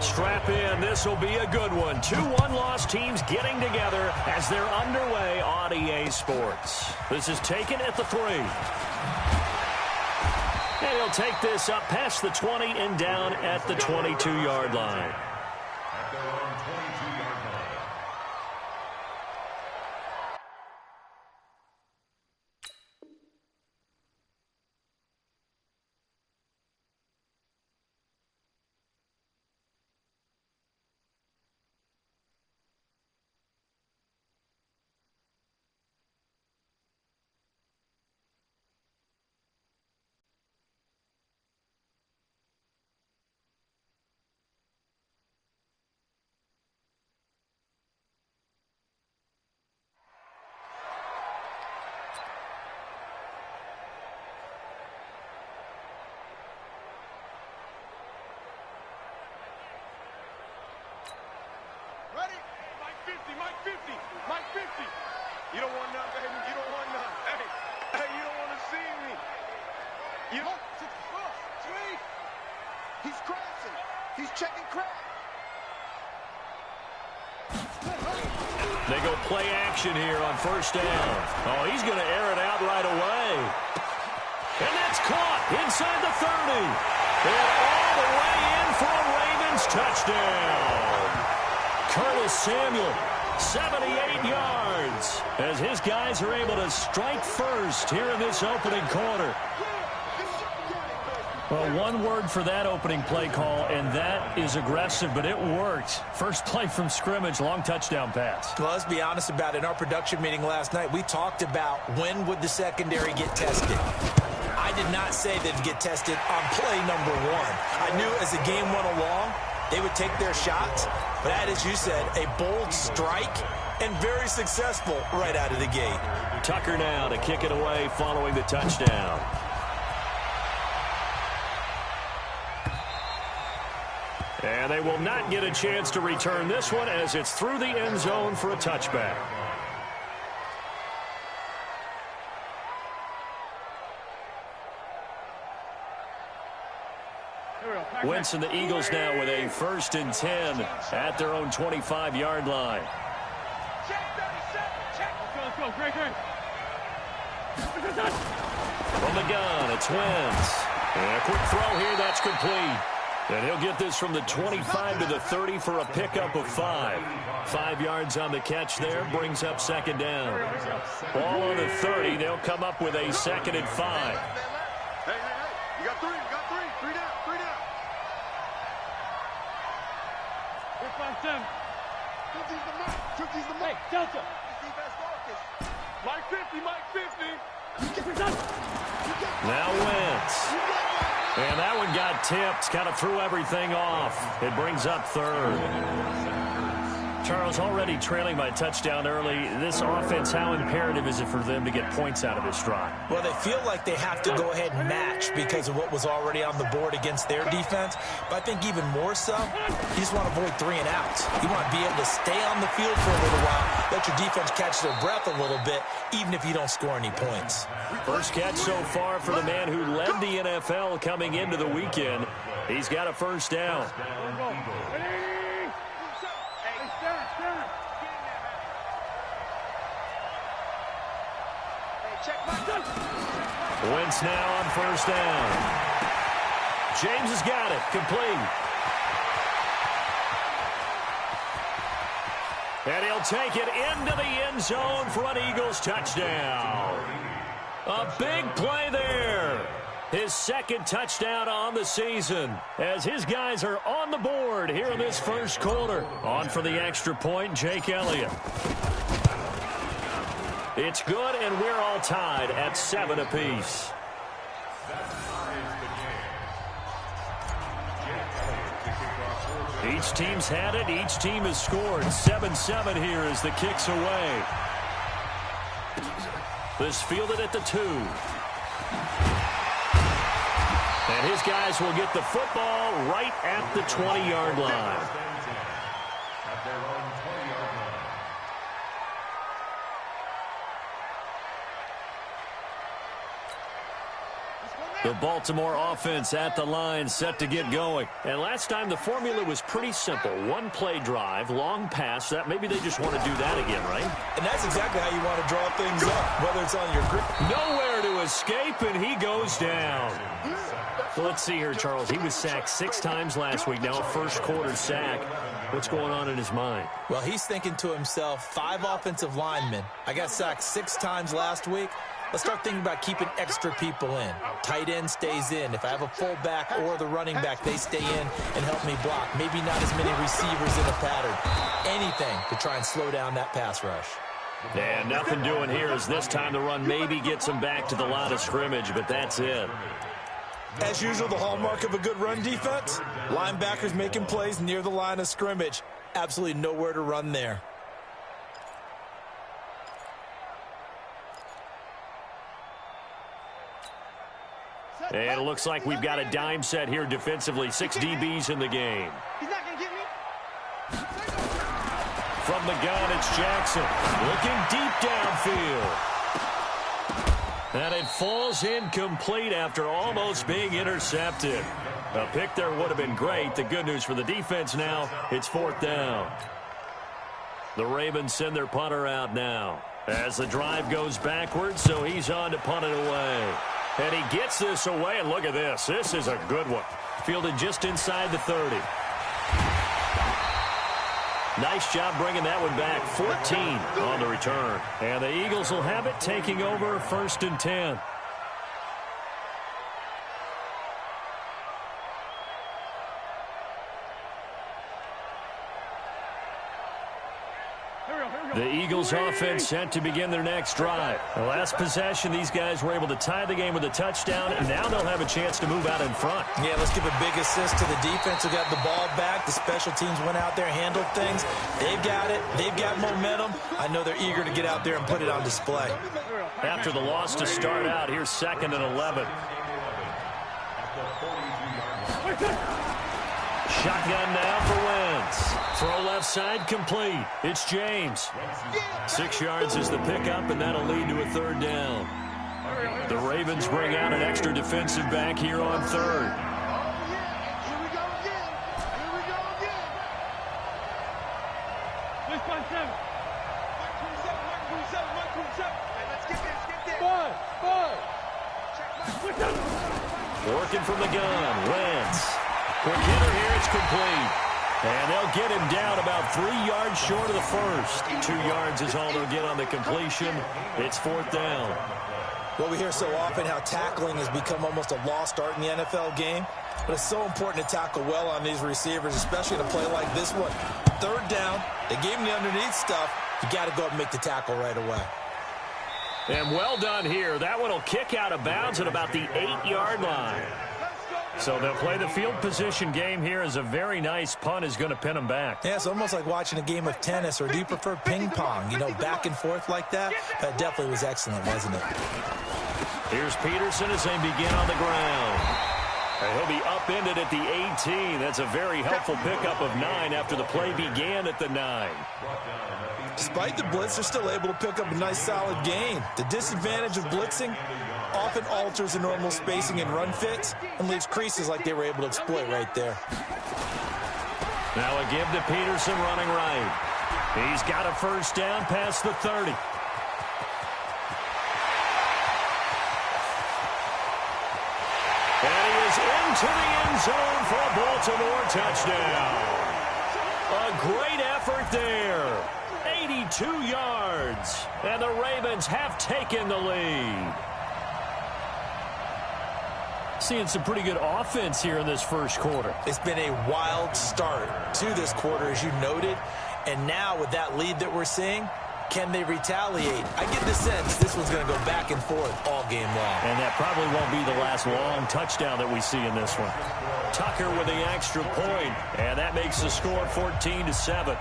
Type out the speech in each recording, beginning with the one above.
Strap in. This will be a good one. Two one-loss teams getting together as they're underway on EA Sports. This is taken at the 3. And he'll take this up past the 20 and down at the 22-yard line. Mike 50. You don't want none, baby. You don't want none. Hey, you don't want to see me. You look, 3. He's crashing. He's checking crash. They go play action here on first down. Oh, he's going to air it out right away. And that's caught inside the 30. And all the way in for a Ravens touchdown. Curtis Samuel, 78 yards, as his guys are able to strike first here in this opening quarter. Well, one word for that opening play call, and that is aggressive, but it worked. First play from scrimmage, long touchdown pass. Well, let's be honest about it. In our production meeting last night, we talked about when would the secondary get tested. I did not say they'd get tested on play number 1. I knew as the game went along, they would take their shots. But that, as you said, a bold strike and very successful right out of the gate. Tucker now to kick it away following the touchdown. And they will not get a chance to return this one as it's through the end zone for a touchback. Wentz and the Eagles now with a 1st and 10 at their own 25-yard line. From the gun, it's Wentz. And a quick throw here, that's complete. And he'll get this from the 25 to the 30 for a pickup of 5. 5 yards on the catch there, brings up 2nd down. Ball on the 30, they'll come up with a 2nd and 5. Hey, you got 3, you got 3. 3 down, 3 down. 5-10. 50's the mark. 50's the mark. Hey, Delta. Mike 50, Mike 50. Now Wentz. And that one got tipped, kind of threw everything off. It brings up 3rd. Charles, already trailing by a touchdown early. This offense, how imperative is it for them to get points out of this drive? Well, they feel like they have to go ahead and match because of what was already on the board against their defense. But I think even more so, you just want to avoid 3 and outs. You want to be able to stay on the field for a little while, let your defense catch their breath a little bit, even if you don't score any points. First catch so far for the man who led the NFL coming into the weekend. He's got a 1st down. Wentz now on 1st down. James has got it. Complete. And he'll take it into the end zone for an Eagles touchdown. A big play there. His 2nd touchdown on the season as his guys are on the board here in this 1st quarter. On for the extra point, Jake Elliott. It's good, and we're all tied at 7 apiece. Each team's had it. Each team has scored. 7-7 here as the kick's away. This fielded at the 2. And his guys will get the football right at the 20-yard line. The Baltimore offense at the line, set to get going. And last time, the formula was pretty simple. One-play drive, long pass. That maybe they just want to do that again, right? And that's exactly how you want to draw things up, whether it's on your grip. Nowhere to escape, and he goes down. So let's see here, Charles. He was sacked 6 times last week. Now a first-quarter sack. What's going on in his mind? Well, he's thinking to himself, 5 offensive linemen. I got sacked 6 times last week. Let's start thinking about keeping extra people in. Tight end stays in. If I have a fullback or the running back, they stay in and help me block. Maybe not as many receivers in a pattern. Anything to try and slow down that pass rush. And nothing doing here as this time the run maybe gets him back to the line of scrimmage, but that's it. As usual, the hallmark of a good run defense, linebackers making plays near the line of scrimmage. Absolutely nowhere to run there. And it looks like we've got a dime set here defensively. 6 DBs in the game. He's not going to get me. From the gun, it's Jackson. Looking deep downfield. And it falls incomplete after almost being intercepted. A pick there would have been great. The good news for the defense now, it's 4th down. The Ravens send their punter out now. As the drive goes backwards, so he's on to punt it away. And he gets this away, and look at this. This is a good one. Fielded just inside the 30. Nice job bringing that one back. 14 on the return. And the Eagles will have it, taking over 1st and 10. The Eagles offense set to begin their next drive. The last possession, these guys were able to tie the game with a touchdown, and now they'll have a chance to move out in front. Yeah, let's give a big assist to the defense who got the ball back. The special teams went out there, handled things. They've got it. They've got momentum. I know they're eager to get out there and put it on display. After the loss to start out, here's 2nd and 11. Shotgun now for Wentz. Throw left side complete. It's James. 6 yards is the pickup, and that'll lead to a 3rd down. The Ravens bring out an extra defensive back here on 3rd. Here we go again. Here we go again. 6.7. 127. Hey, let's get this. 5. Working from the gun. Wentz. Quick hitter here. It's complete. And they'll get him down about 3 yards short of the first. 2 yards is all they'll get on the completion. It's 4th down. Well, we hear so often how tackling has become almost a lost art in the NFL game. But it's so important to tackle well on these receivers, especially in a play like this one. 3rd down. They gave him the underneath stuff. You got to go up and make the tackle right away. And well done here. That one will kick out of bounds at about the 8-yard line. So they'll play the field position game here as a very nice punt is going to pin them back. Yeah, it's almost like watching a game of tennis, or do you prefer ping pong? You know, back and forth like that? That definitely was excellent, wasn't it? Here's Peterson as they begin on the ground. And he'll be upended at the 18. That's a very helpful pickup of 9 after the play began at the 9. Despite the blitz, they're still able to pick up a nice, solid gain. The disadvantage of blitzing often alters the normal spacing and run fits and leaves creases like they were able to exploit right there. Now a give to Peterson running right. He's got a 1st down past the 30. And he is into the end zone for a Baltimore touchdown. A great effort there. 82 yards. And the Ravens have taken the lead. Seeing some pretty good offense here in this first quarter. It's been a wild start to this quarter, as you noted. And now with that lead that we're seeing, can they retaliate? I get the sense this one's going to go back and forth all game long. And that probably won't be the last long touchdown that we see in this one. Tucker with the extra point, and that makes the score 14-7.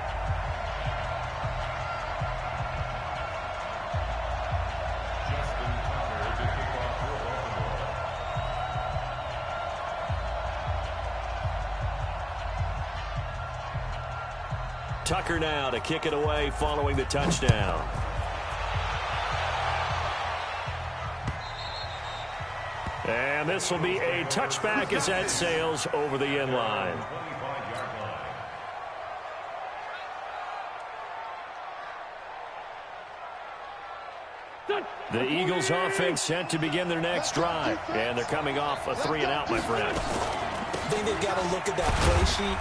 Tucker now to kick it away following the touchdown. And And this will be a touchback as that sails over the end line. The Eagles offense set to begin their next drive. And they're coming off a 3-and-out, my friend. I think they've got to look at that play sheet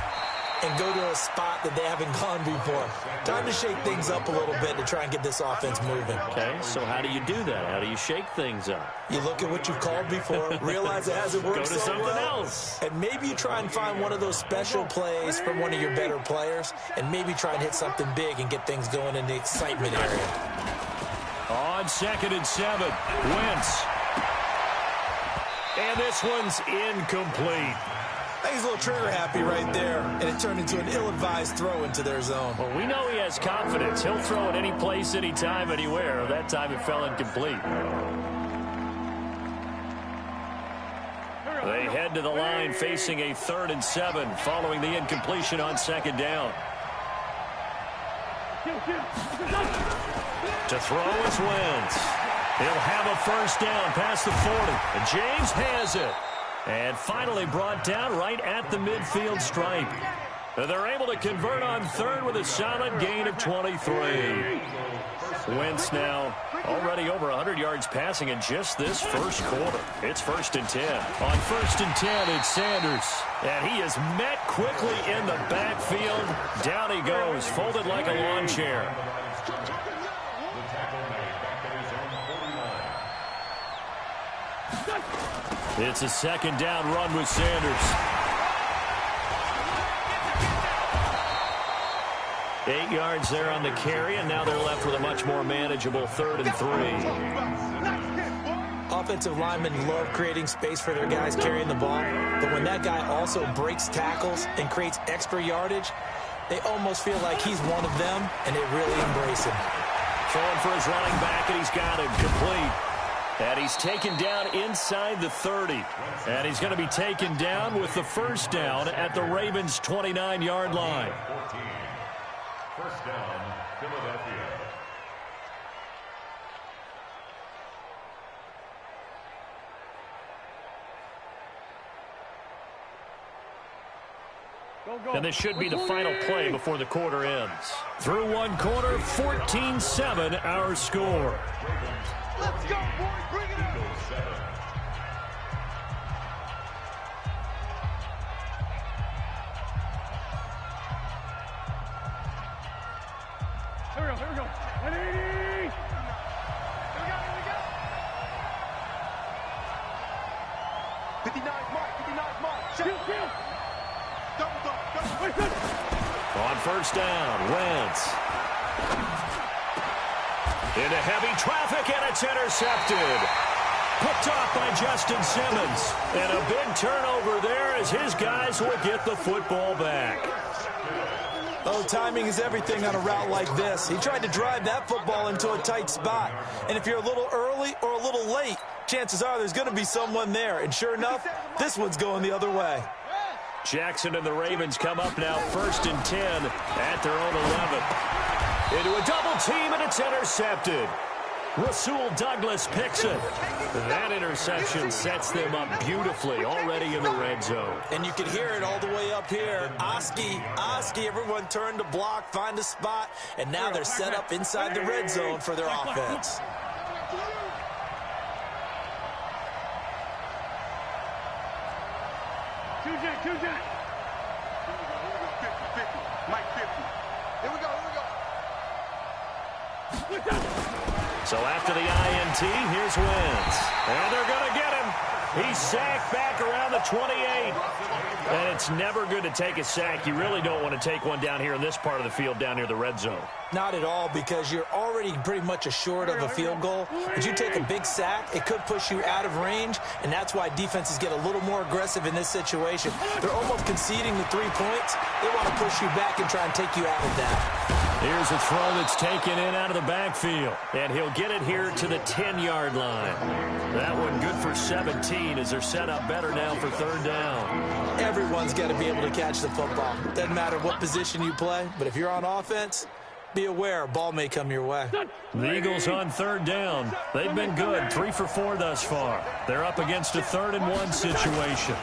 and go to a spot that they haven't gone before. Time to shake things up a little bit to try and get this offense moving. Okay, so how do you do that? How do you shake things up? You look at what you've called before, realize it hasn't worked Go to so something well, else. and maybe you try and find one of those special plays from one of your better players, and maybe try and hit something big and get things going in the excitement area. On 2nd and 7, Wentz. And this one's incomplete. I think he's a little trigger happy right there, and it turned into an ill-advised throw into their zone. Well, we know he has confidence. He'll throw it any place, anytime, anywhere. That time it fell incomplete. They head to the line facing a 3rd and 7 following the incompletion on 2nd down. To throw is Wentz. He'll have a first down past the 40. And James has it. And finally brought down right at the midfield stripe. They're able to convert on 3rd with a solid gain of 23. Wentz now already over 100 yards passing in just this first quarter. It's 1st and 10. On 1st and 10, it's Sanders. And he is met quickly in the backfield. Down he goes, folded like a lawn chair. It's a 2nd down run with Sanders. 8 yards there on the carry, and now they're left with a much more manageable 3rd and 3. Offensive linemen love creating space for their guys carrying the ball, but when that guy also breaks tackles and creates extra yardage, they almost feel like he's one of them, and they really embrace him. Throwing for his running back, and he's got him complete. And he's taken down inside the 30. And he's going to be taken down with the first down at the Ravens' 29-yard line. 1st down, Philadelphia. And this should be the final play before the quarter ends. Through one quarter, 14-7 our score. Let's go, boys. Bring it on. Here we go. 180. Here we go. 59 mark. Kill. Double. On first down, Wentz. Into heavy traffic, and it's intercepted. Picked off by Justin Simmons. And a big turnover there as his guys will get the football back. Oh, timing is everything on a route like this. He tried to drive that football into a tight spot. And if you're a little early or a little late, chances are there's going to be someone there. And sure enough, this one's going the other way. Jackson and the Ravens come up now 1st and 10 at their own 11. Into a double team, and it's intercepted. Rasul Douglas picks it. That interception sets them up beautifully already in the red zone. And you can hear it all the way up here. Oski, everyone turned to block, find a spot, and now they're set up inside the red zone for their offense. Two Jack. 50. Mike 50. Here we go. So after the INT, here's Wentz. And they're going to get him. He's sacked back around the 28. And it's never good to take a sack. You really don't want to take one down here in this part of the field down near the red zone. Not at all, because you're already pretty much assured of a field goal. But you take a big sack, it could push you out of range, and that's why defenses get a little more aggressive in this situation. They're almost conceding the 3 points. They want to push you back and try and take you out of that. Here's a throw that's taken in out of the backfield. And he'll get it here to the 10-yard line. That one good for 17 as they're set up better now for 3rd down. Everyone's got to be able to catch the football. Doesn't matter what position you play, but if you're on offense, Be aware, a ball may come your way. The Eagles on third down. They've been good, 3 for 4 thus far. They're up against a 3rd-and-1 situation.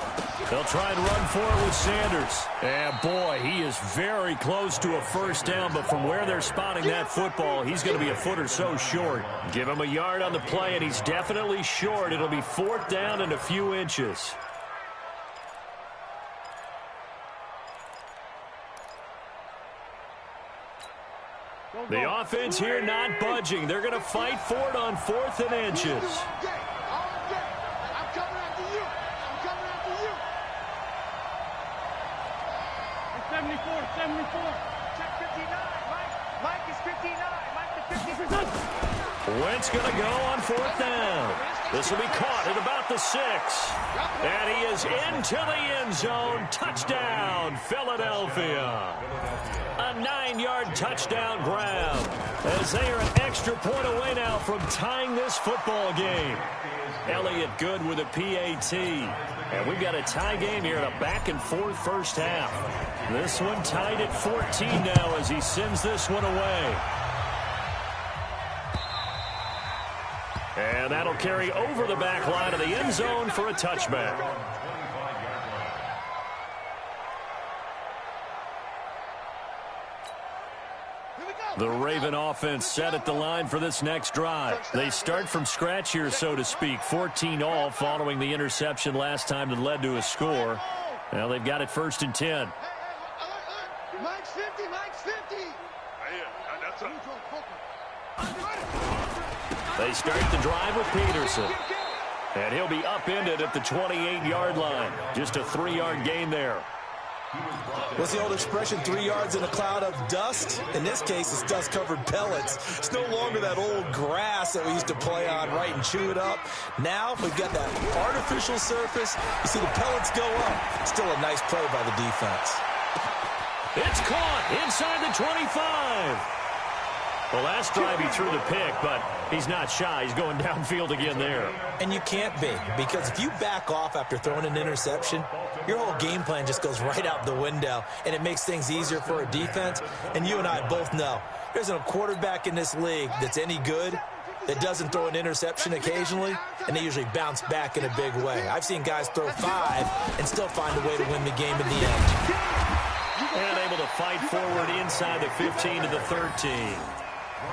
They'll try and run for it with Sanders. And, boy, he is very close to a first down, but from where they're spotting that football, he's going to be a foot or so short. Give him a yard on the play, and he's definitely short. It'll be 4th down and a few inches. The offense here not budging. They're going to fight for it on 4th and inches. I'm coming after you. I'm coming after you. 74, 74. Check 59. Mike is 59. Mike the 59. Wentz going to go on 4th down. This will be caught at about the 6. And he is into the end zone. Touchdown, Philadelphia. A 9-yard touchdown grab as they are an extra point away now from tying this football game. Elliott good with a PAT. And we've got a tie game here in a back-and-forth first half. This one tied at 14 now as he sends this one away. And that'll carry over the back line of the end zone for a touchback. The Raven offense set at the line for this next drive. They start from scratch here, so to speak. 14 all following the interception last time that led to a score. Now they've got it 1st and 10. Mike's 50. Mike's 50. That's They start the drive with Peterson. And he'll be upended at the 28-yard line. Just a 3-yard gain there. What's the old expression, 3 yards in a cloud of dust? In this case, it's dust-covered pellets. It's no longer that old grass that we used to play on, right, and chew it up. Now we've got that artificial surface. You see the pellets go up. Still a nice play by the defense. It's caught inside the 25. Well, last drive he threw the pick, but he's not shy. He's going downfield again there. And you can't be, because if you back off after throwing an interception, your whole game plan just goes right out the window, and it makes things easier for a defense. And you and I both know there's a quarterback in this league that's any good that doesn't throw an interception occasionally, and they usually bounce back in a big way. I've seen guys throw 5 and still find a way to win the game in the end. And able to fight forward inside the 15 to the 13.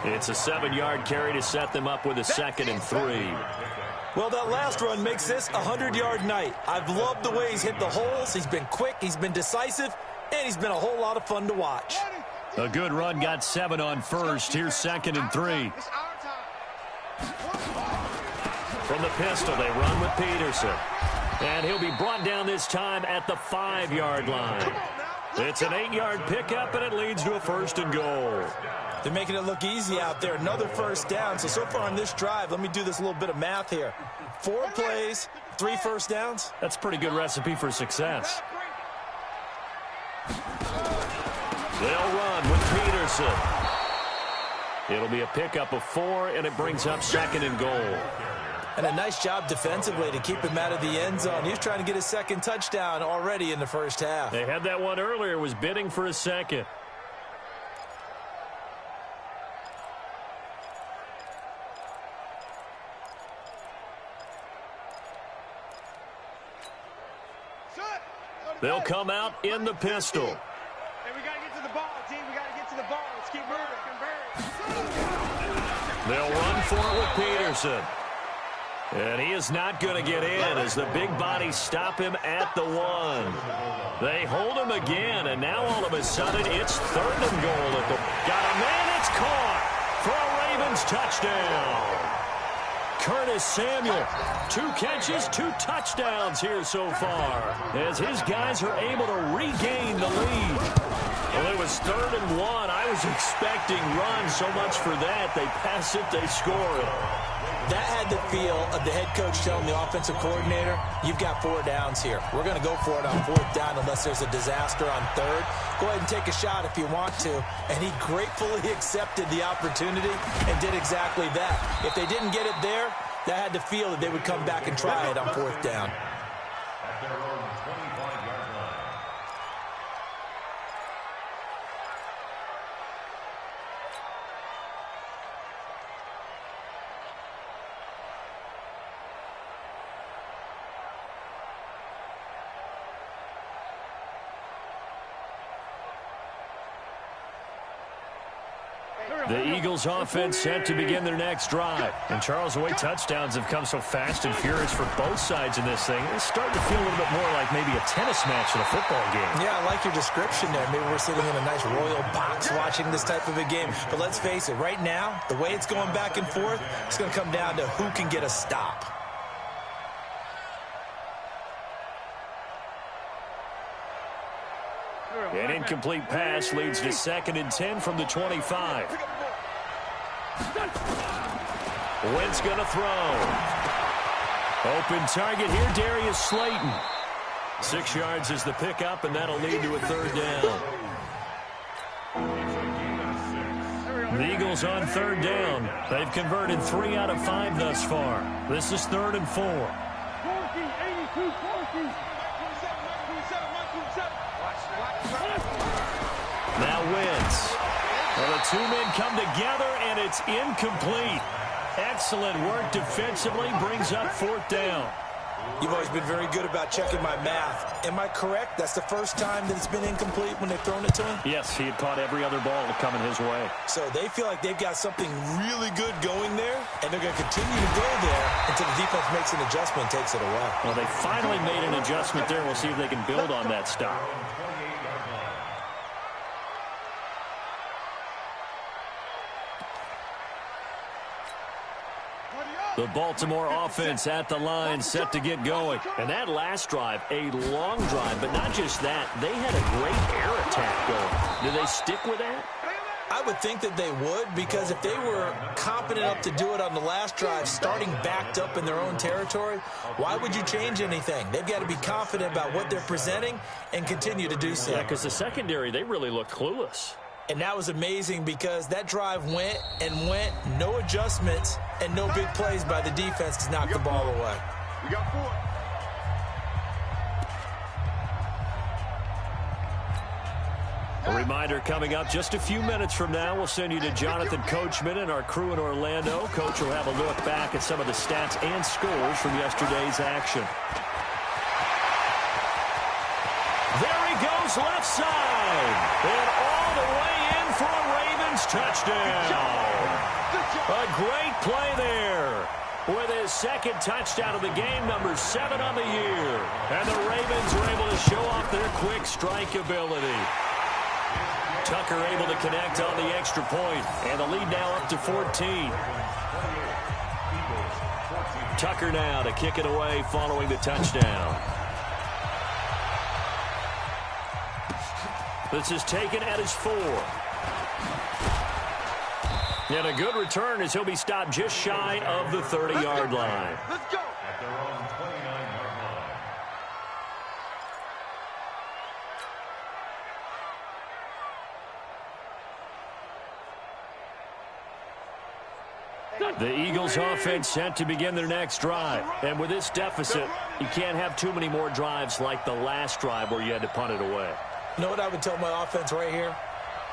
It's a 7-yard carry to set them up with a 2nd and 3. Well, that last run makes this a 100-yard night. I've loved the way he's hit the holes. He's been quick, he's been decisive, and he's been a whole lot of fun to watch. A good run, got 7 on 1st. Here's 2nd and 3. From the pistol, they run with Peterson. And he'll be brought down this time at the 5-yard line. It's an 8-yard pickup, and it leads to a 1st and goal. They're making it look easy out there. Another first down. So far on this drive, let me do this little bit of math here. 4 plays, 3 first downs. That's a pretty good recipe for success. They'll run with Peterson. It'll be a pickup of 4, and it brings up 2nd and goal. And a nice job defensively to keep him out of the end zone. He was trying to get his 2nd touchdown already in the first half. They had that one earlier, was bidding for a 2nd. They'll come out in the pistol. Hey, we got to get to the ball, team. We got to get to the ball. Let's keep moving. They'll run for it with Peterson. And he is not going to get in as the big bodies stop him at the 1. They hold him again, and now all of a sudden it's 3rd and goal. Got a man, it's caught for a Ravens touchdown. Curtis Samuel, 2 catches, 2 touchdowns here so far, as his guys are able to regain the lead. Well, it was 3rd and 1. I was expecting runs, so much for that. They pass it, they score it. That had the feel of the head coach telling the offensive coordinator, you've got 4 downs here. We're going to go for it on 4th down unless there's a disaster on 3rd. Go ahead and take a shot if you want to. And he gratefully accepted the opportunity and did exactly that. If they didn't get it there, that had the feel that they would come back and try it on 4th down. The Eagles offense set to begin their next drive. And Charles, the way touchdowns have come so fast and furious for both sides in this thing, it's starting to feel a little bit more like maybe a tennis match in a football game. Yeah, I like your description there. Maybe we're sitting in a nice royal box watching this type of a game. But let's face it, right now, the way it's going back and forth, it's going to come down to who can get a stop. An incomplete pass leads to 2nd and 10 from the 25. Wentz going to throw. Open target here, Darius Slayton. 6 yards is the pickup, and that'll lead to a 3rd down. The Eagles on 3rd down. They've converted 3 out of 5 thus far. This is 3rd and 4. 82-40. Now Wentz. Well, the 2 men come together, and it's incomplete. Excellent work defensively, brings up 4th down. You've always been very good about checking my math. Am I correct? That's the first time that it's been incomplete when they've thrown it to him? Yes, he had caught every other ball coming his way. So they feel like they've got something really good going there, and they're going to continue to go there until the defense makes an adjustment and takes it away. Well, they finally made an adjustment there. We'll see if they can build on that stop. The Baltimore offense at the line, set to get going. And that last drive, a long drive, but not just that. They had a great air attack going. Do they stick with that? I would think that they would, because if they were confident enough to do it on the last drive, starting backed up in their own territory, why would you change anything? They've got to be confident about what they're presenting and continue to do so. Yeah, because the secondary, they really looked clueless. And that was amazing because that drive went and went, no adjustments and no big plays by the defense to knock the ball away. We got 4. A reminder coming up just a few minutes from now, we'll send you to Jonathan Coachman and our crew in Orlando. Coach will have a look back at some of the stats and scores from yesterday's action. There he goes, left side. And all the way in for a Ravens touchdown. A great play there. With his 2nd touchdown of the game, number 7 on the year. And the Ravens are able to show off their quick strike ability. Tucker able to connect on the extra point, and the lead now up to 14. Tucker now to kick it away following the touchdown. This is taken at his 4. And a good return as he'll be stopped just shy of the 30-yard line. Let's go. The Eagles offense set to begin their next drive. And with this deficit, you can't have too many more drives like the last drive where you had to punt it away. You know what I would tell my offense right here?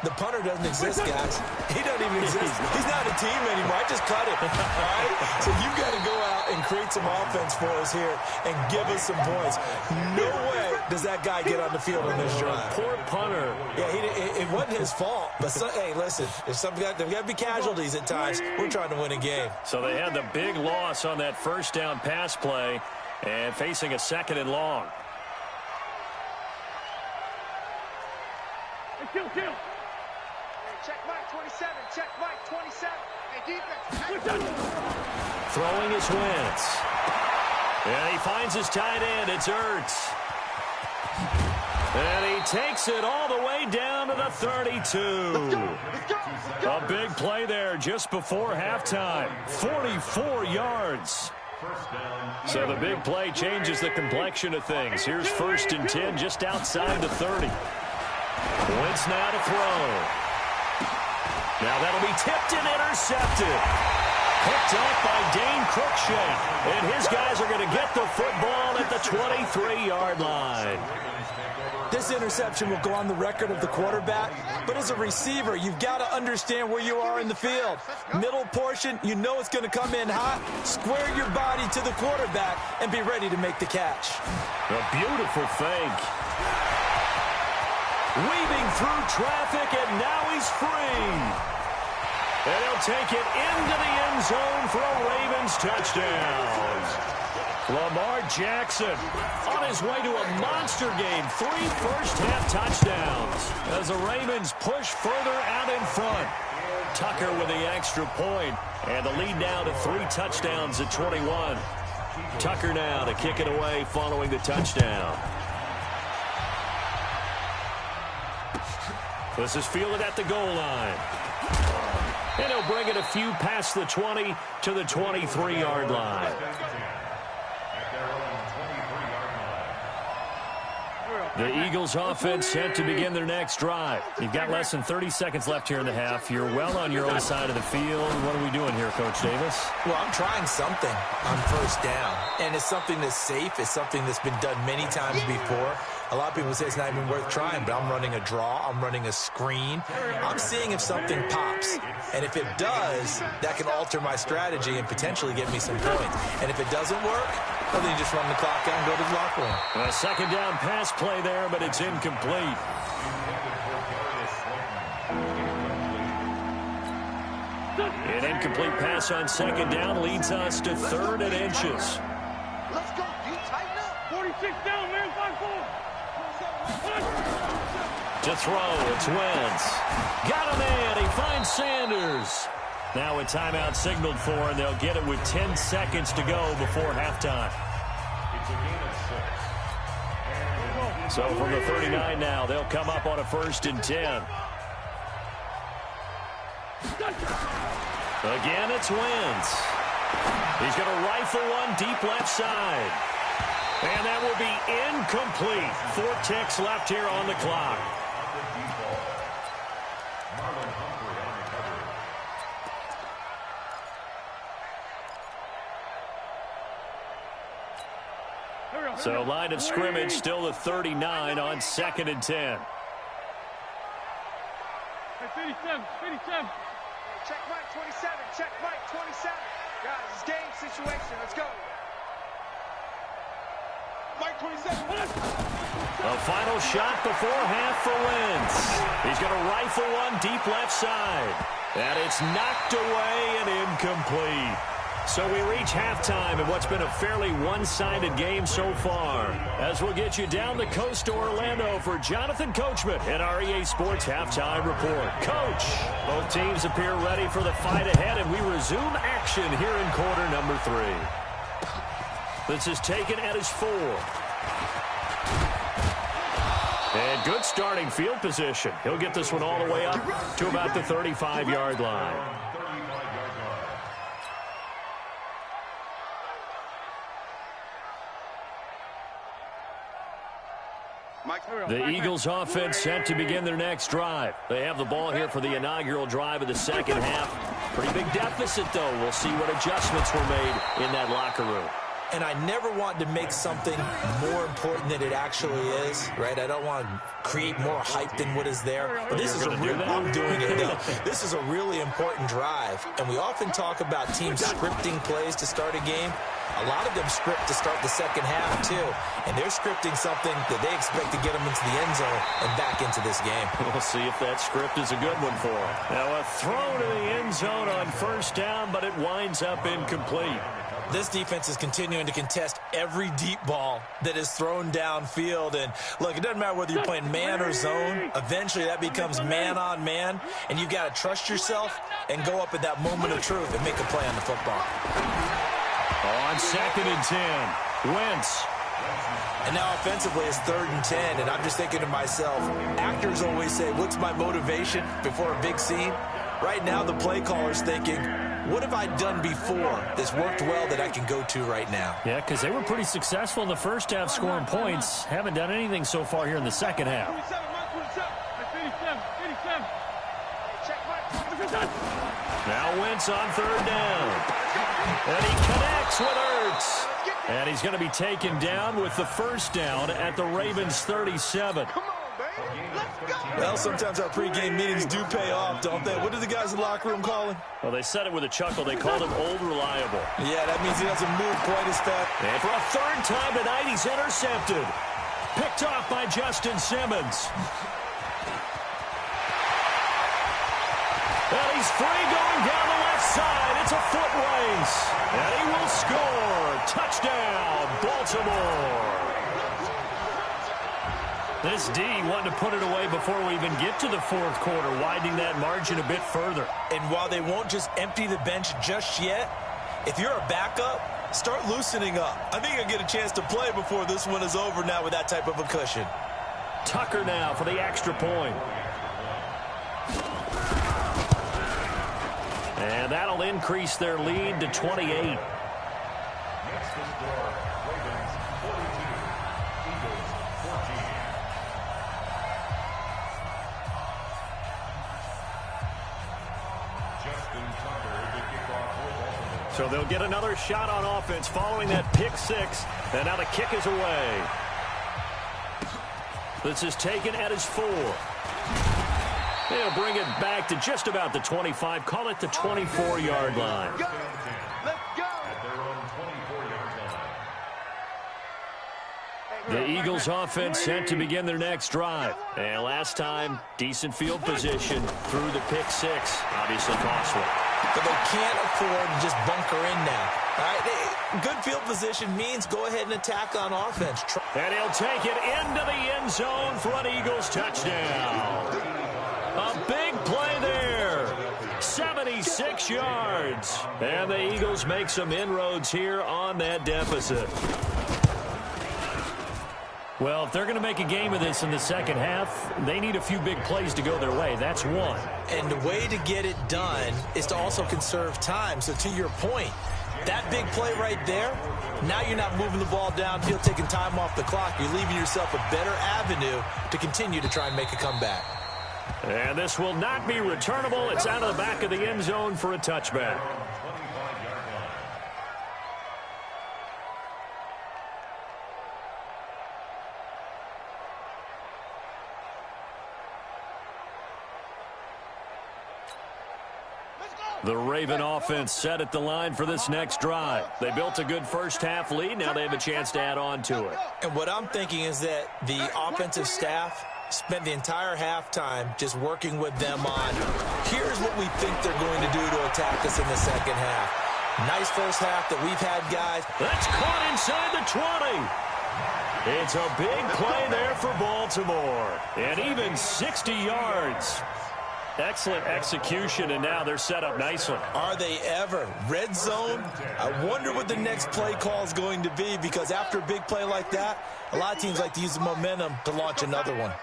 The punter doesn't exist, guys. He doesn't even exist. He's not a team anymore. I just cut him. All right? So you've got to go out and create some offense for us here and give us some points. No way does that guy get on the field on this drive. Poor punter. Yeah, it wasn't his fault. But, hey, listen, there's got to be casualties at times. We're trying to win a game. So they had the big loss on that 1st down pass play and facing a 2nd and long. Kill. Check Mike 27. Check Mike 27. Hey, defense. Throwing is Wentz. And he finds his tight end. It's Ertz. And he takes it all the way down to the 32. A big play there just before halftime. 44 yards. So the big play changes the complexion of things. Here's 1st and 10 just outside the 30. Wentz now to throw. Now that'll be tipped and intercepted. Picked up by Dane Cruikshank. And his guys are going to get the football at the 23-yard line. This interception will go on the record of the quarterback, but as a receiver, you've got to understand where you are in the field. Middle portion, you know it's going to come in hot. Square your body to the quarterback and be ready to make the catch. A beautiful fake. Weaving through traffic, and now he's free. And he'll take it into the end zone for a Ravens touchdown. Lamar Jackson on his way to a monster game. 3 first-half touchdowns as the Ravens push further out in front. Tucker with the extra point, and the lead now to 3 touchdowns at 21. Tucker now to kick it away following the touchdown. This is fielded at the goal line. And he'll bring it a few past the 20 to the 23-yard line. The Eagles offense set to begin their next drive. You've got less than 30 seconds left here in the half. You're well on your own side of the field. What are we doing here, Coach Davis? Well, I'm trying something on first down, and it's something that's safe. It's something that's been done many times before. A lot of people say it's not even worth trying, but I'm running a draw. I'm running a screen. I'm seeing if something pops, and if it does, that can alter my strategy and potentially get me some points. And if it doesn't work, well, then you just run the clock out and go to the locker room. A second down pass play there, but it's incomplete. An incomplete pass on second down leads us to 3rd and inches. Let's go, D. Tighten up. 46 down, man. 5-4. To throw, it's Wentz. Got a man, he finds Sanders. Now a timeout signaled for, and they'll get it with 10 seconds to go before halftime. So from the 39 now, they'll come up on a 1st and 10. Again, it's Wentz. He's going to rifle one deep left side. And that will be incomplete. 4 ticks left here on the clock. So line of scrimmage still the 39 on 2nd and 10. 57, 57. Check Mike 27. Check Mike 27. Guys, it's game situation. Let's go. Mike 27. A final shot before half for Wentz. He's going to rifle one deep left side. And it's knocked away and incomplete. So we reach halftime in what's been a fairly one-sided game so far. As we'll get you down the coast to Orlando for Jonathan Coachman in our EA Sports Halftime Report. Coach, both teams appear ready for the fight ahead, and we resume action here in quarter number 3. This is taken at his 4. And good starting field position. He'll get this one all the way up to about the 35-yard line. The Eagles offense set to begin their next drive. They have the ball here for the inaugural drive of the second half. Pretty big deficit, though. We'll see what adjustments were made in that locker room. And I never want to make something more important than it actually is, right? I don't want to create more hype than what is there. But this is a real, I'm doing it now. This is a really important drive. And we often talk about teams scripting plays to start a game. A lot of them script to start the second half, too. And they're scripting something that they expect to get them into the end zone and back into this game. We'll see if that script is a good one for them. Now a throw to the end zone on first down, but it winds up incomplete. This defense is continuing to contest every deep ball that is thrown downfield. And, look, it doesn't matter whether you're playing man or zone. Eventually that becomes man-on-man, and you've got to trust yourself and go up at that moment of truth and make a play on the football. On 2nd and 10, Wentz. And now offensively it's 3rd and 10, and I'm just thinking to myself, actors always say, what's my motivation before a big scene? Right now the play caller's thinking, what have I done before that's worked well that I can go to right now? Yeah, because they were pretty successful in the first half scoring points. Haven't done anything so far here in the second half. 87. Now Wentz on 3rd down. And he connects with Ertz. And he's going to be taken down with the first down at the Ravens' 37. Come on, baby. Let's go. Well, sometimes our pregame meetings do pay off, don't they? What do the guys in the locker room call him? Well, they said it with a chuckle. They called him Old Reliable. Yeah, that means he doesn't move quite as fast. And for a 3rd time tonight, he's intercepted. Picked off by Justin Simmons. And he's free going down the left side. It's a foot race. And he will score. Touchdown, Baltimore. This D wanted to put it away before we even get to the fourth quarter, widening that margin a bit further. And while they won't just empty the bench just yet, if you're a backup, start loosening up. I think you'll get a chance to play before this one is over now with that type of a cushion. Tucker now for the extra point. And that'll increase their lead to 28. Next to score, Ravens 42, Eagles 14. Justin Tucker to kick off for Baltimore. So they'll get another shot on offense following that pick six. And now the kick is away. This is taken at his 4. They'll bring it back to just about the 25. Call it the 24-yard line. Let's go. At their own 24-yard line. The Eagles offense set to begin their next drive. And last time, decent field position through the pick six. Obviously costly. But they can't afford to just bunker in now. All right? Good field position means go ahead and attack on offense. And he'll take it into the end zone for an Eagles touchdown. A big play there. 76 yards. And the Eagles make some inroads here on that deficit. Well, if they're going to make a game of this in the second half, they need a few big plays to go their way. That's one. And the way to get it done is to also conserve time. So to your point, that big play right there, now you're not moving the ball downfield, taking time off the clock. You're leaving yourself a better avenue to continue to try and make a comeback. And this will not be returnable. It's out of the back of the end zone for a touchback. The Raven offense set at the line for this next drive. They built a good first-half lead. Now they have a chance to add on to it. And what I'm thinking is that the offensive staff spent the entire halftime just working with them on, here's what we think they're going to do to attack us in the second half. Nice first half that we've had, guys. That's caught inside the 20. It's a big play there for Baltimore. And even 60 yards. Excellent execution, and now they're set up nicely. Are they ever? Red zone? I wonder what the next play call is going to be, because after a big play like that, a lot of teams like to use the momentum to launch another one.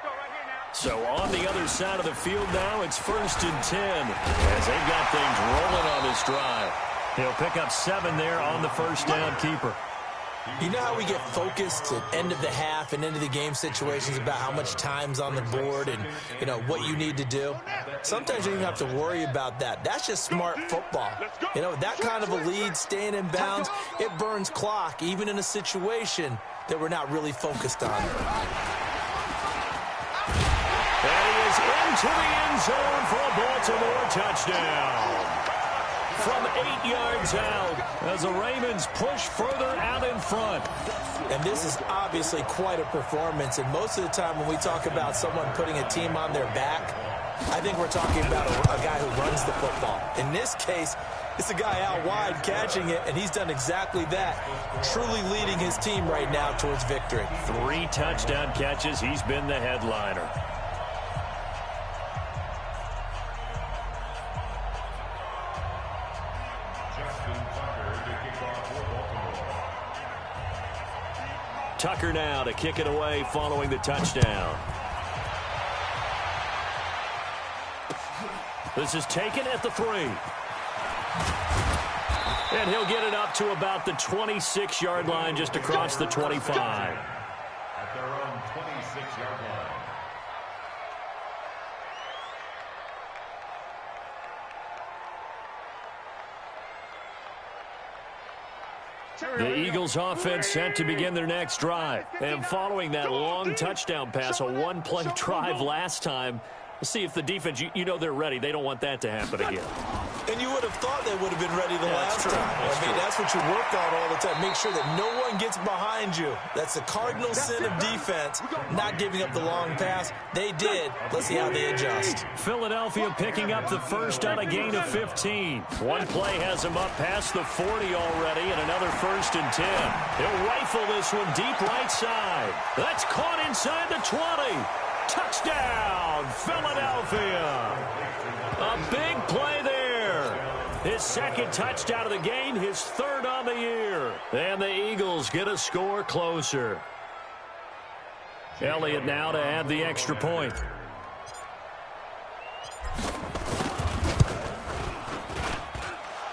So on the other side of the field now, it's 1st and 10 as they've got things rolling on this drive. He'll pick up 7 there on the first down keeper. You know how we get focused at end of the half and into the game situations about how much time's on the board and, you know, what you need to do? Sometimes you don't even have to worry about that. That's just smart football. You know, that kind of a lead, staying in bounds, it burns clock, even in a situation that we're not really focused on. And he is into the end zone for a Baltimore touchdown. From 8 yards out as the Ravens push further out in front. And this is obviously quite a performance. And most of the time when we talk about someone putting a team on their back, I think we're talking about a guy who runs the football. In this case, it's a guy out wide catching it, and he's done exactly that, truly leading his team right now towards victory. 3 touchdown catches. He's been the headliner. Tucker now to kick it away following the touchdown. This is taken at the 3. And he'll get it up to about the 26-yard line, just across the 25. At their own 26-yard line. The Eagles offense set to begin their next drive. And following that long touchdown pass, a one-play drive last time, let's see if the defense, you know they're ready. They don't want that to happen again. And you would have thought they would have been ready the last time. That's what you work on all the time. Make sure that no one gets behind you. That's the cardinal sin of defense, not giving up the long pass. They did. Let's see how they adjust. Philadelphia picking up the first on a gain of 15. One play has him up past the 40 already, and another 1st and 10. He'll rifle this one deep right side. That's caught inside the 20. Touchdown, Philadelphia. A big play there. His 2nd touchdown of the game, his 3rd on the year. And the Eagles get a score closer. Elliott now to add the extra point.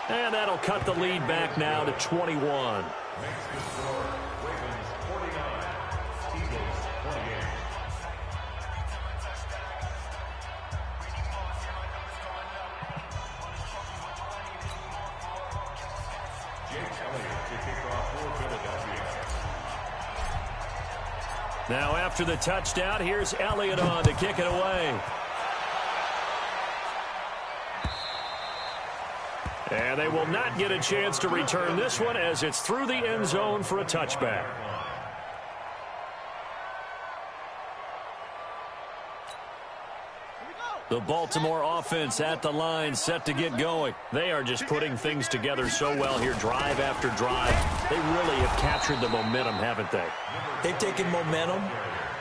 And that'll cut the lead back now to 21. Now after the touchdown, here's Elliott on to kick it away. And they will not get a chance to return this one as it's through the end zone for a touchback. The Baltimore offense at the line, set to get going. They are just putting things together so well here, drive after drive. They really have captured the momentum, haven't they? They've taken momentum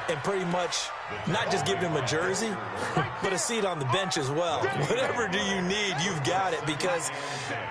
and pretty much not just given him a jersey, but a seat on the bench as well. Whatever do you need, you've got it, because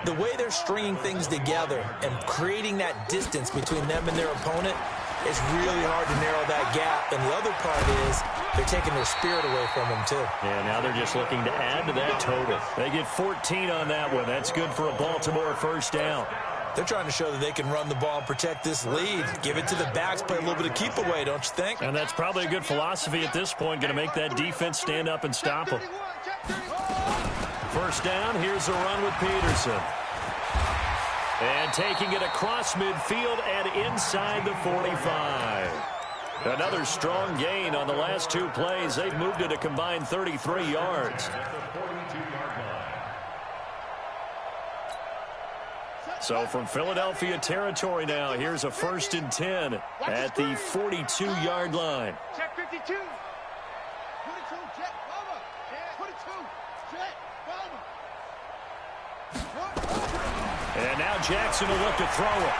the way they're stringing things together and creating that distance between them and their opponent, it's really hard to narrow that gap. And the other part is they're taking their spirit away from them, too. Yeah, now they're just looking to add to that total. They get 14 on that one. That's good for a Baltimore 1st down. They're trying to show that they can run the ball and protect this lead. Give it to the backs, play a little bit of keep away, don't you think? And that's probably a good philosophy at this point, going to make that defense stand up and stop them. 1st down, here's a run with Peterson. And taking it across midfield and inside the 45. Another strong gain on the last 2 plays. They've moved it a combined 33 yards. So from Philadelphia territory now, here's a 1st and 10 at the 42-yard line. Check 52. 22, check, Bama. 22, check, Bama. And now Jackson will look to throw it.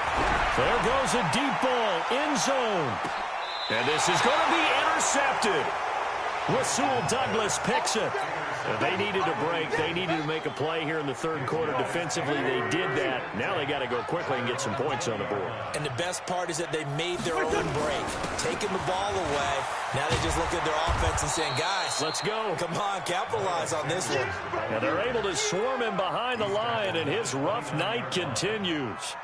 There goes a deep ball, end zone. And this is going to be intercepted. Rasul Douglas picks it. They needed a break. They needed to make a play here in the 3rd quarter. Defensively, they did that. Now they got to go quickly and get some points on the board. And the best part is that they made their own break, taking the ball away. Now they just look at their offense and saying, guys, let's go. Come on, capitalize on this one. And they're able to swarm him behind the line, and his rough night continues.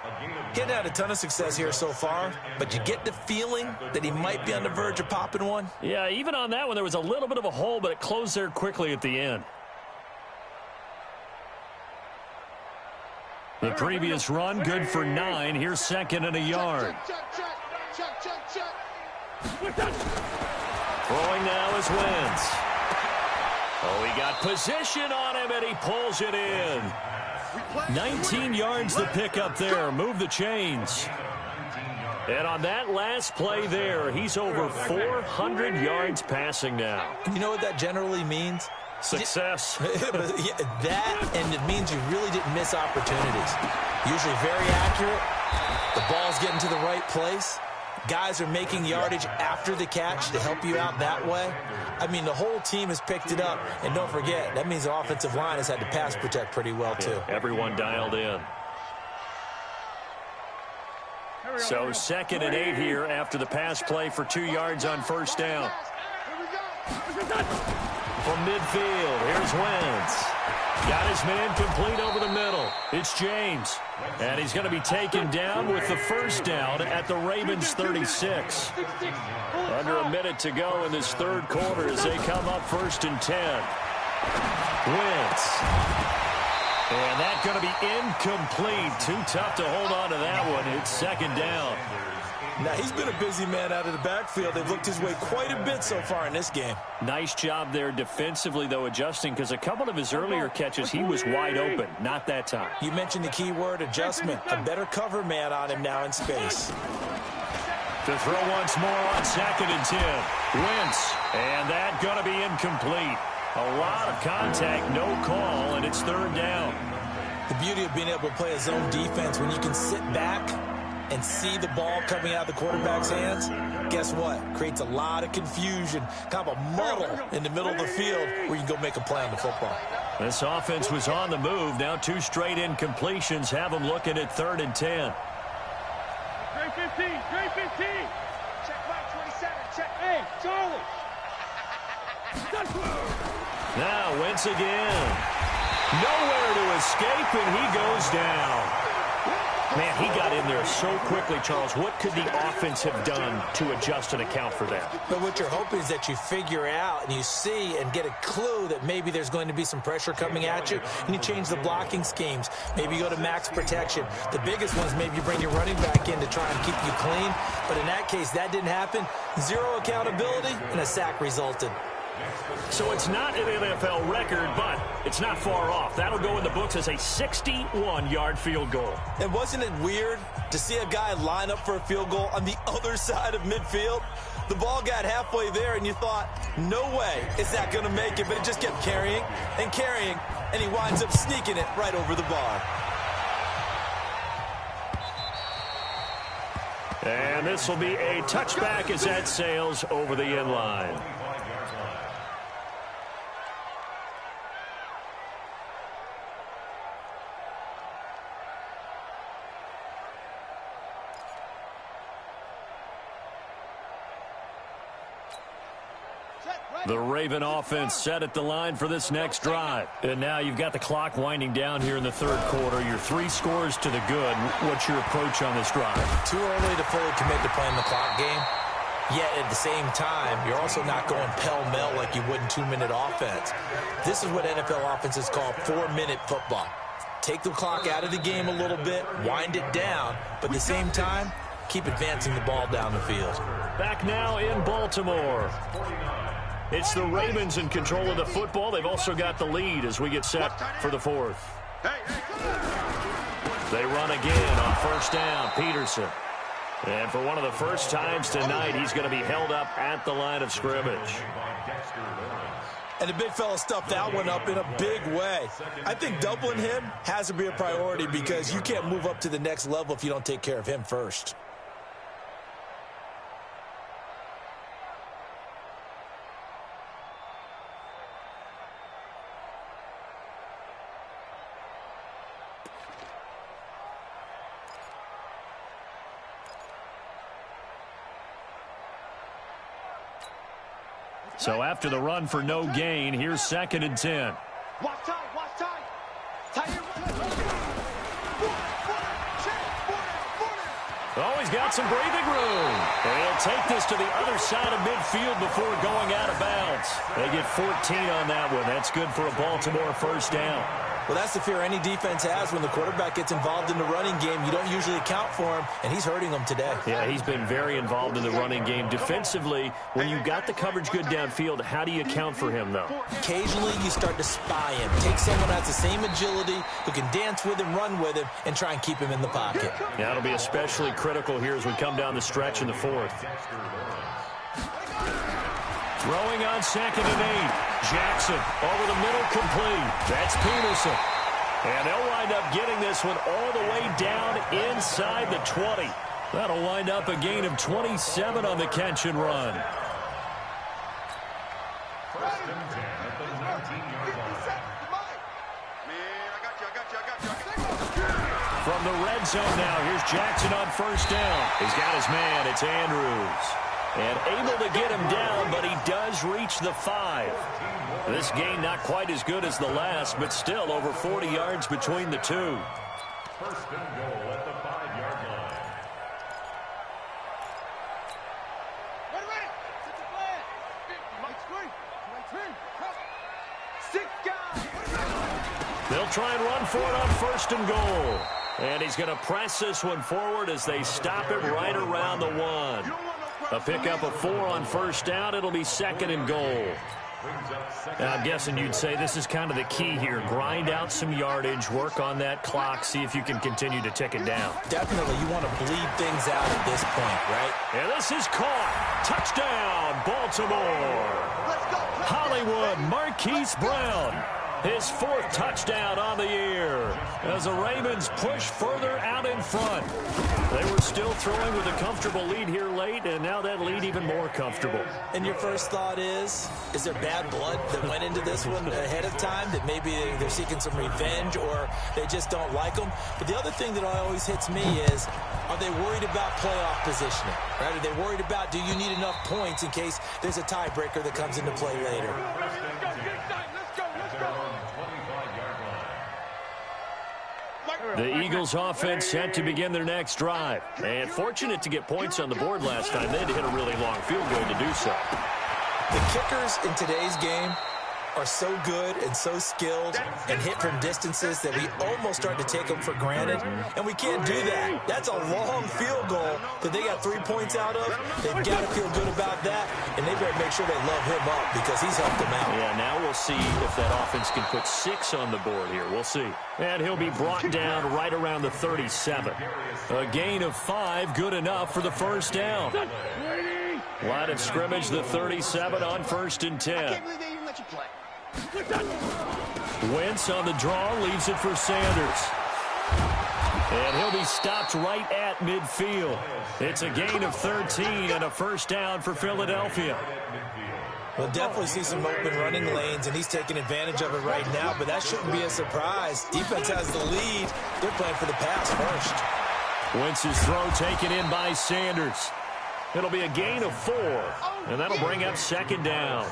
He hadn't had a ton of success here so far, but you get the feeling that he might be on the verge of popping one. Yeah, even on that one, there was a little bit of a hole, but it closed there quickly at the end. The previous run, good for 9. Here's 2nd and a yard. Throwing now is Wentz. Oh, he got position on him, and he pulls it in. 19 yards to pick up there. Move the chains. And on that last play there, he's over 400 yards passing now. You know what that generally means? Success. That, and it means you really didn't miss opportunities. Usually very accurate. The ball's getting to the right place. Guys are making yardage after the catch to help you out that way. I mean, the whole team has picked it up. And don't forget, that means the offensive line has had to pass protect pretty well, too. Yeah, everyone dialed in. So 2nd and 8 here after the pass play for 2 yards on 1st down. From midfield, here's Wentz. Got his man complete over the middle. It's James. And he's going to be taken down with the 1st down at the Ravens 36. Under a minute to go in this 3rd quarter as they come up 1st and 10. Wentz. And that's going to be incomplete. Too tough to hold on to that one. It's 2nd down. Now, he's been a busy man out of the backfield. They've looked his way quite a bit so far in this game. Nice job there defensively, though, adjusing, because a couple of his earlier catches, he was wide open. Not that time. You mentioned the key word, adjustment. A better cover man on him now in space. To throw once more on 2nd and 10. Wentz, and that going to be incomplete. A lot of contact, no call, and it's 3rd down. The beauty of being able to play a zone defense, when you can sit back and see the ball coming out of the quarterback's hands, guess what? Creates a lot of confusion, kind of a muddle in the middle of the field where you can go make a play on the football. This offense was on the move. Now 2 straight incompletions have them looking at 3rd and 10. Straight 15, straight 15. Check Mike 27, check. Hey, Charlie. Now Wentz again. Nowhere to escape, and he goes down. Man, he got in there so quickly, Charles. What could the offense have done to adjust and account for that? But what you're hoping is that you figure out and you see and get a clue that maybe there's going to be some pressure coming at you, and you change the blocking schemes. Maybe you go to max protection. The biggest ones, maybe you bring your running back in to try and keep you clean. But in that case, that didn't happen. 0 accountability, and a sack resulted. So it's not an NFL record, but it's not far off. That'll go in the books as a 61-yard field goal. And wasn't it weird to see a guy line up for a field goal on the other side of midfield? The ball got halfway there, and you thought, no way is that going to make it. But it just kept carrying and carrying, and he winds up sneaking it right over the bar. And this will be a touchback as that sails over the end line. The Raven offense set at the line for this next drive. And now you've got the clock winding down here in the 3rd quarter. Your 3 scores to the good. What's your approach on this drive? Too early to fully commit to playing the clock game. Yet at the same time, you're also not going pell-mell like you would in 2-minute offense. This is what NFL offenses call 4-minute football. Take the clock out of the game a little bit, wind it down, but at the same time, keep advancing the ball down the field. Back now in Baltimore. It's the Ravens in control of the football. They've also got the lead as we get set for the 4th. They run again on 1st down. Peterson. And for one of the first times tonight, he's going to be held up at the line of scrimmage. And the big fella stuffed that one up in a big way. I think doubling him has to be a priority because you can't move up to the next level if you don't take care of him first. So after the run for no gain, here's 2nd and 10. Watch time, watch time. Oh, he's got some breathing room. And he'll take this to the other side of midfield before going out of bounds. They get 14 on that one. That's good for a Baltimore 1st down. Well, that's the fear any defense has when the quarterback gets involved in the running game. You don't usually account for him, and he's hurting them today. Yeah, he's been very involved in the running game. Defensively, when you got the coverage good downfield, how do you account for him, though? Occasionally, you start to spy him. Take someone who has the same agility, who can dance with him, run with him, and try and keep him in the pocket. Yeah, it'll be especially critical here as we come down the stretch in the 4th. Throwing on 2nd and 8. Jackson over the middle, complete. That's Peterson. And they'll wind up getting this one all the way down inside the 20. That'll wind up a gain of 27 on the catch and run. First and 10 at the 19-yard line. From the red zone now, here's Jackson on 1st down. He's got his man. It's Andrews. And able to get him down, but he does reach the 5. This gain not quite as good as the last, but still over 40 yards between the two. First and goal at the 5-yard line. Ready. Set the flag. Mike screen. Six guys. They'll try and run for it on 1st and goal. And he's going to press this one forward as they stop it right around the 1. A pickup of 4 on first down. It'll be 2nd and goal. Now, I'm guessing you'd say this is kind of the key here. Grind out some yardage, work on that clock, see if you can continue to tick it down. Definitely, you want to bleed things out at this point, right? And this is caught. Touchdown, Baltimore. Hollywood Marquise Brown. His 4th touchdown on the year as the Ravens push further out in front. They were still throwing with a comfortable lead here late, and now that lead even more comfortable. And your first thought is there bad blood that went into this one ahead of time, that maybe they're seeking some revenge or they just don't like them? But the other thing that always hits me is, are they worried about playoff positioning? Right? Are they worried about, do you need enough points in case there's a tiebreaker that comes into play later? The Eagles offense set to begin their next drive. And fortunate to get points on the board last time. They had to hit a really long field goal to do so. The kickers in today's game are so good and so skilled and hit from distances that we almost start to take them for granted, and we can't do that. That's a long field goal that they got 3 points out of. They've got to feel good about that, and they better make sure they love him up because he's helped them out. Yeah, now we'll see if that offense can put 6 on the board here. We'll see. And he'll be brought down right around the 37. A gain of 5, good enough for the first down. Line of scrimmage, the 37 on 1st and 10. I can't believe they even let you play. Wentz on the draw, leaves it for Sanders. And he'll be stopped right at midfield. It's a gain of 13 and a first down for Philadelphia. We'll definitely see some open running lanes, and he's taking advantage of it right now, but that shouldn't be a surprise. Defense has the lead. They're playing for the pass first. Wentz's throw taken in by Sanders. It'll be a gain of 4, and that'll bring up 2nd down.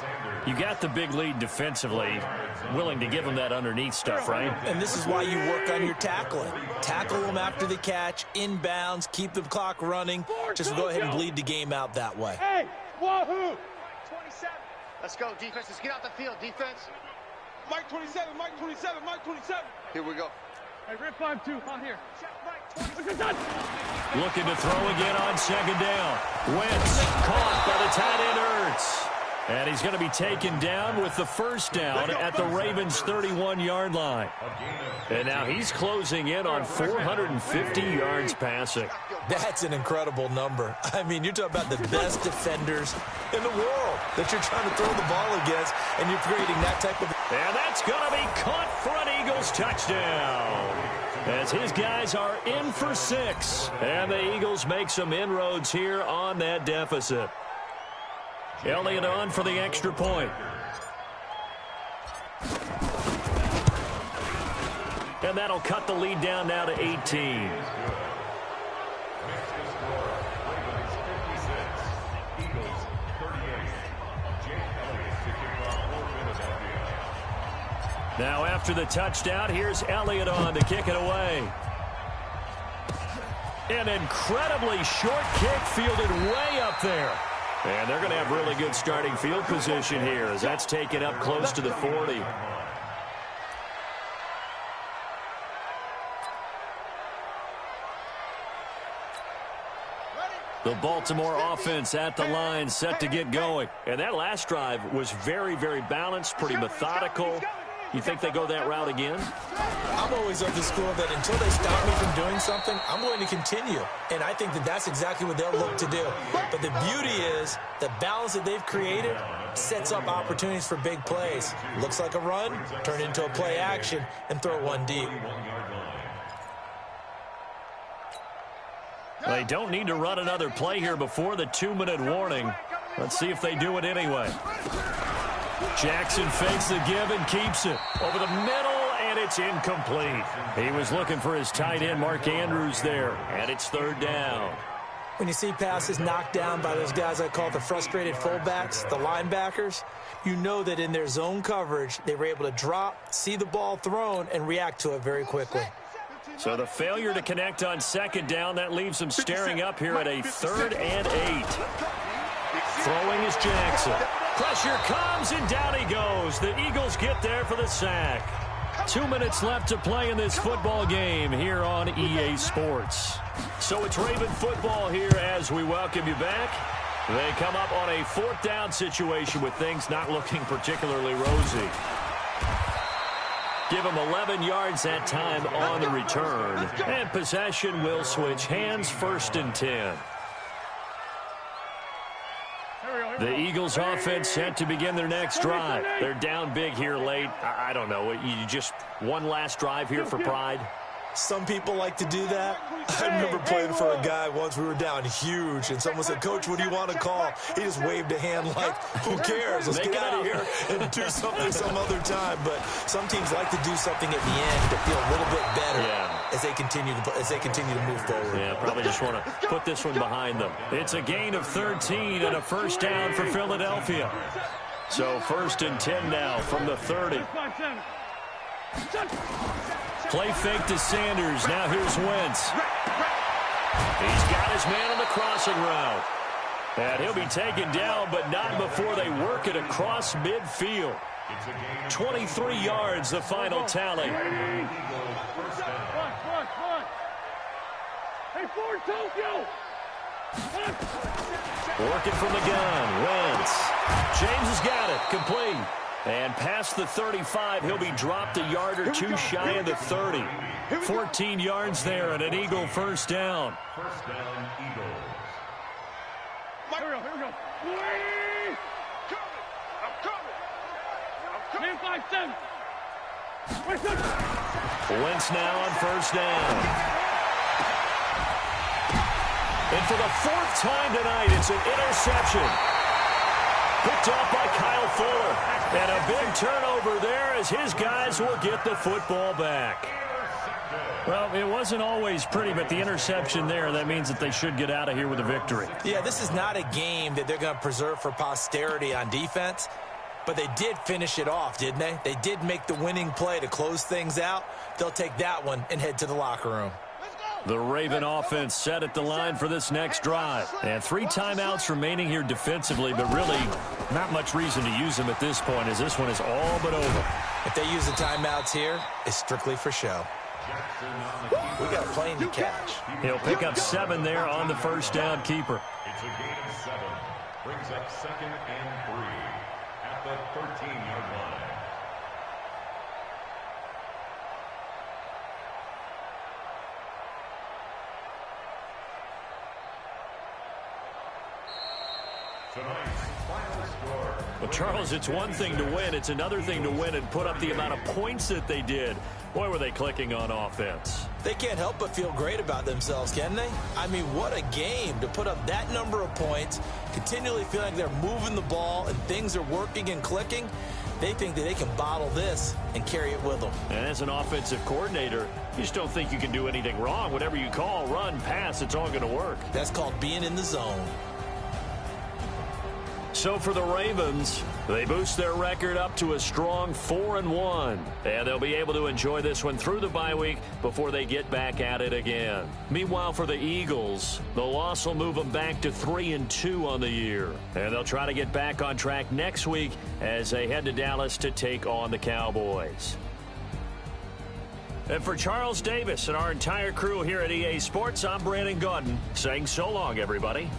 You got the big lead defensively, willing to give them that underneath stuff, right? And this is why you work on your tackling. Tackle them after the catch, inbounds, keep the clock running. Just go ahead and bleed the game out that way. Hey, wahoo! 27. Let's go, defense. Let's get out the field, defense. Mike 27, Mike 27, Mike 27. Here we go. Hey, rip 5-2 on here. Check Mike 27. Looking to throw again on 2nd down. Wentz caught by the tight end Ertz. And he's going to be taken down with the first down at the Ravens' 31-yard line. And now he's closing in on 450 yards passing. That's an incredible number. I mean, you're talking about the best defenders in the world that you're trying to throw the ball against, and you're creating that type of... And that's going to be caught for an Eagles touchdown, as his guys are in for 6. And the Eagles make some inroads here on that deficit. Elliott on for the extra point. And that'll cut the lead down now to 18. Now after the touchdown, here's Elliott on to kick it away. An incredibly short kick fielded way up there. And they're going to have really good starting field position here as that's taken up close to the 40. The Baltimore offense at the line, set to get going. And that last drive was very, very balanced, pretty methodical. You think they go that route again? I'm always of the school that until they stop me from doing something, I'm going to continue. And I think that that's exactly what they'll look to do. But the beauty is the balance that they've created sets up opportunities for big plays. Looks like a run, turn into a play action, and throw one deep. They don't need to run another play here before the 2-minute warning. Let's see if they do it anyway. Jackson fakes the give and keeps it over the middle, and it's incomplete. He was looking for his tight end, Mark Andrews, there, and it's 3rd down. When you see passes knocked down by those guys I call the frustrated fullbacks, the linebackers, you know that in their zone coverage, they were able to drop, see the ball thrown, and react to it very quickly. So the failure to connect on 2nd down, that leaves them staring up here at a 3rd and 8. Throwing is Jackson. Pressure comes, and down he goes. The Eagles get there for the sack. 2 minutes left to play in this football game here on EA Sports. So it's Raven football here as we welcome you back. They come up on a 4th down situation with things not looking particularly rosy. Give them 11 yards that time on the return. And possession will switch hands, 1st and 10. The Eagles offense set to begin their next drive. They're down big here late. I don't know. You just one last drive here for pride? Some people like to do that. I remember playing for a guy once. We were down huge, and someone said, "Coach, what do you want to call?" He just waved a hand like, "Who cares? Let's get out of here and do something some other time." But some teams like to do something at the end to feel a little bit better as they continue to move forward. Yeah, probably just want to put this one behind them. It's a gain of 13 and a 1st down for Philadelphia. So 1st and 10 now from the 30. Play fake to Sanders. Now here's Wentz. He's got his man on the crossing route. And he'll be taken down, but not before they work it across midfield. 23 yards, the final tally. Hey, Ford, Tokyo! Working from the gun. Wentz. James has got it. Complete. And past the 35, he'll be dropped a yard or two shy of the 30. 14 yards there and an Eagle 1st down. 1st down, Eagles. Here we go. I'm coming. 5-7. Wentz now on 1st down. And for the 4th time tonight, it's an interception. Picked off by Kyle Fuller. And a big turnover there as his guys will get the football back. Well, it wasn't always pretty, but the interception there, that means that they should get out of here with a victory. Yeah, this is not a game that they're going to preserve for posterity on defense, but they did finish it off, didn't they? They did make the winning play to close things out. They'll take that one and head to the locker room. The Raven offense set at the line for this next drive. And 3 timeouts remaining here defensively, but really not much reason to use them at this point as this one is all but over. If they use the timeouts here, it's strictly for show. We got a plane to catch. He'll pick up 7 there on the 1st down keeper. It's a gain of 7. Brings up 2nd and 3 at the 13-yard line. Well, Charles, it's one thing to win. It's another thing to win and put up the amount of points that they did. Boy, were they clicking on offense. They can't help but feel great about themselves, can they? I mean, what a game to put up that number of points, continually feeling like they're moving the ball and things are working and clicking. They think that they can bottle this and carry it with them. And as an offensive coordinator, you just don't think you can do anything wrong. Whatever you call, run, pass, it's all going to work. That's called being in the zone. So for the Ravens, they boost their record up to a strong 4-1. And they'll be able to enjoy this one through the bye week before they get back at it again. Meanwhile, for the Eagles, the loss will move them back to 3-2 on the year. And they'll try to get back on track next week as they head to Dallas to take on the Cowboys. And for Charles Davis and our entire crew here at EA Sports, I'm Brandon Gaudin saying so long, everybody.